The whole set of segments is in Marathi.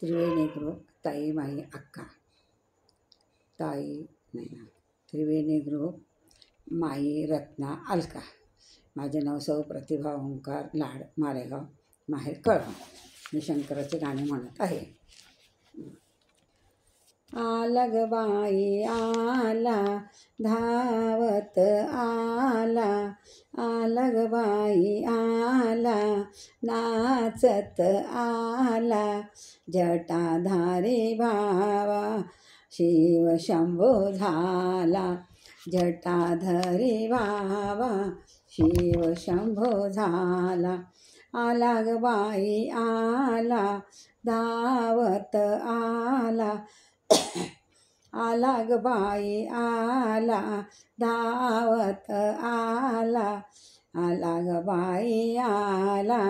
त्रिवेणी ग्रुप ताई माई अक्का ताई नाही ना त्रिवेणी ग्रुप माई रत्ना अलका. माझे नाव सौ प्रतिभा ओंकार लाड मारेगाव माहेर कळवा. मी शंकराचे गाणे म्हणत आहे. आला ग बाई आला धावत आला, आला ग बाई आला नाचत आला, जटाधारी भावा शिव शंभो झाला, जटाधारी भावा शिव शंभो झाला. आला ग बाई आला धावत आला, आला ग बाई आला धावत आला, आला ग बाई आला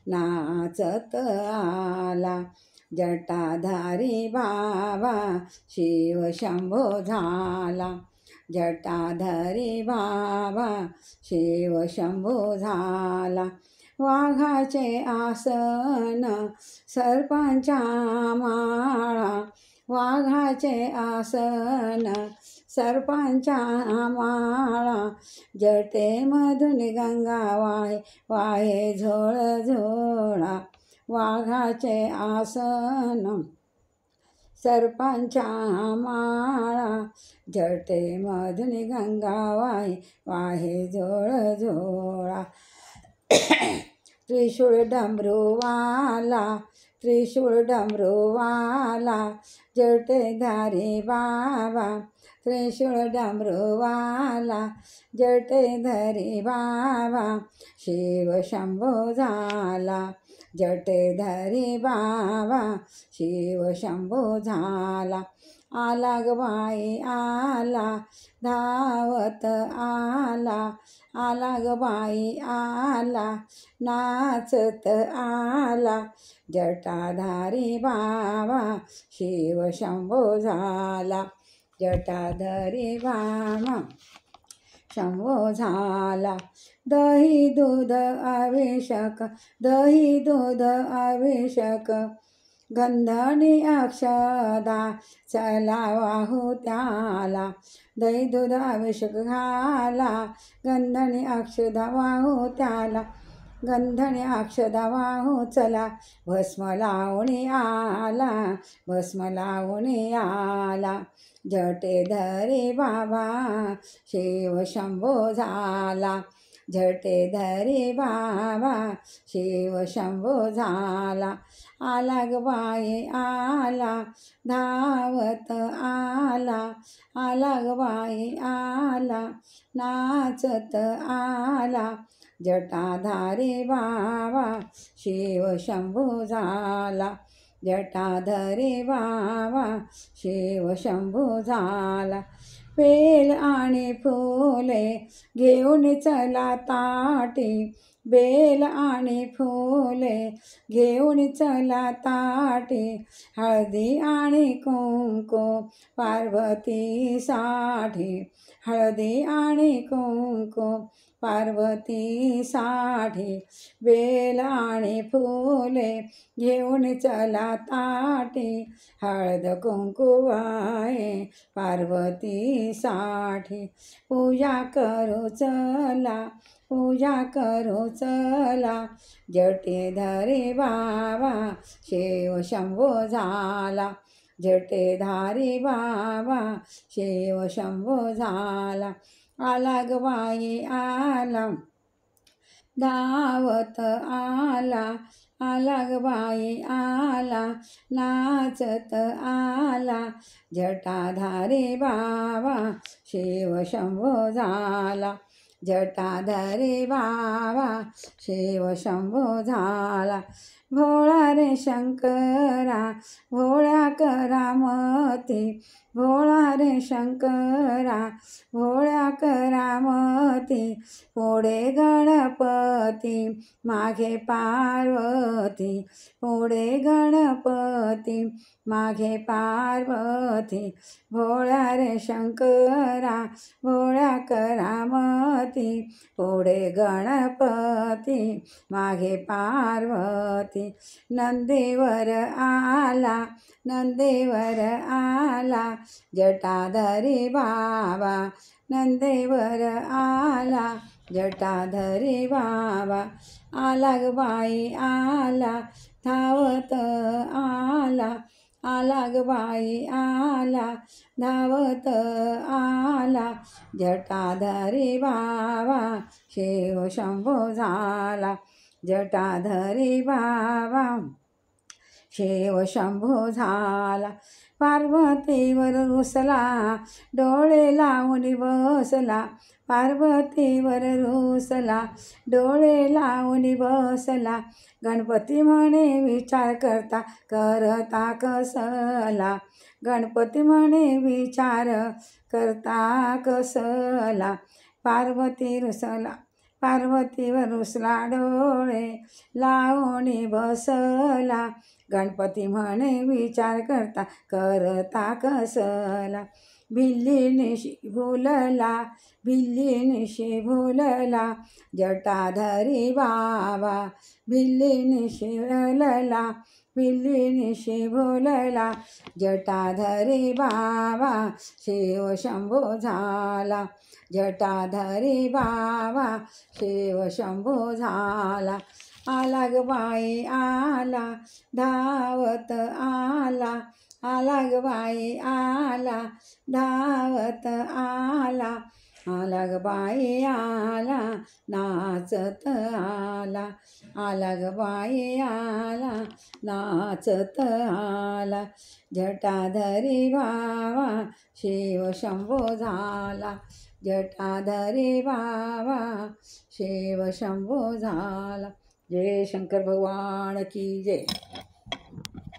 नाचत आला, जटाधारी बाबा शिव शंभो झाला, जटाधारी बाबा शिव शंभो झाला. वाघाचे आसन सर्पांच्या माळा, वाघाचे आसन सर्पांच्या माळा, जटेमधून गंगा वाहे वाहे झोळ झोळा, वाघाचे आसन सर्पांच्या माळा, जटेमधून गंगा वाहे वाहे झोळ झोळा. त्रिशूळ डमरूवाला, त्रिशूळ डमरूवाला जटेधारी बाबा, त्रिशूळ डमरूवाला जटेधारी बाबा शिव शंभो झाला, जटेधारी बाबा शिव शंभो झाला. आला ग बाई आला धावत आला, आला ग बाई आला नाचत आला, जटाधारी बाबा शिव शंभो झाला, जटाधारी बाबा शंभो झाला. दही दूध अभिषेक, दही दूध अभिषेक गंधणी अक्षदा चला वाहू त्याला, दही दूध अभिषेक घाला गंधणी अक्षदा वाहू त्याला, गंधणी अक्षदा वाहू चला, भस्म लावणी आला, भस्म लावणी आला, जटेधारी बाबा शिव शंभो झाला, जटेधारी बाबा शिव शंभो झाला. आला ग बाई आला धावत आला, आला ग बाई आला नाचत आला, जटाधारी बाबा शिव शंभो झाला, जटाधारी बाबा शिव शंभो झाला. बेल आणि फुले घेऊन चला ताटी, बेल आणि फुले घेऊन चला ताटी, हळदी आणि कुंकू पार्वतीसाठी, हळदी आणि कुंकू पार्वतीसाठी, बेल आणि फुले घेऊन चला ताटी, हळद कुंकू आहे पार्वतीसाठी, पूजा करू चला, पूजा करू चला, जटेधारी बाबा शिव शंभो झाला, जटेधारी बाबा शिव शंभो झाला. आला ग बाई आला धावत आला, आला ग बाई आला नाचत आला, जटाधारी बाबा शिव शंभो झाला, जटाधारी बाबा शिव शंभो झाला. भोळा रे शंकरा भोळ्या करामती, भोळा रे शंकरा भोळ्या करामती, पार्वती पुढे गणपती मागे पार्वती पुढे गणपती मागे पार्वती भोळा रे शंकरा भोळ्या करामती पुढे गणपती मागे पार्वती नंदीवर आला जटाधारी बाबा नंदीवर आला जटाधारी बाबा आला ग बाई आला धावत आला ग बाई आला धावत आला जटाधारी बाबा शिव शंभो झाला जटाधारी बाबा शिव शंभो झाला पार्वतीवर रुसला डोळे लावून बसला पार्वतीवर रुसला डोळे लावून बसला गणपती म्हणे विचार करता कसला गणपती म्हणे विचार करता कसला पार्वतीवर रुसला डोळे लावून बसला गणपती म्हणे विचार करता कसला भिल्लीनिशी भुलला जटाधारी बाबा भिल्लीनिशी भुलला जटाधारी बाबा शिव शंभो झाला जटाधारी बाबा शिव शंभो झाला आला ग बाई आला धावत आला ग बाई आला धावत आला ग बाई आला नाचत आला ग बाई आला नाचत आला जटाधारी बाबा शिव शंभो झाला जटाधारी बाबा शिव शंभो झाला जय शंकर भगवान की जय।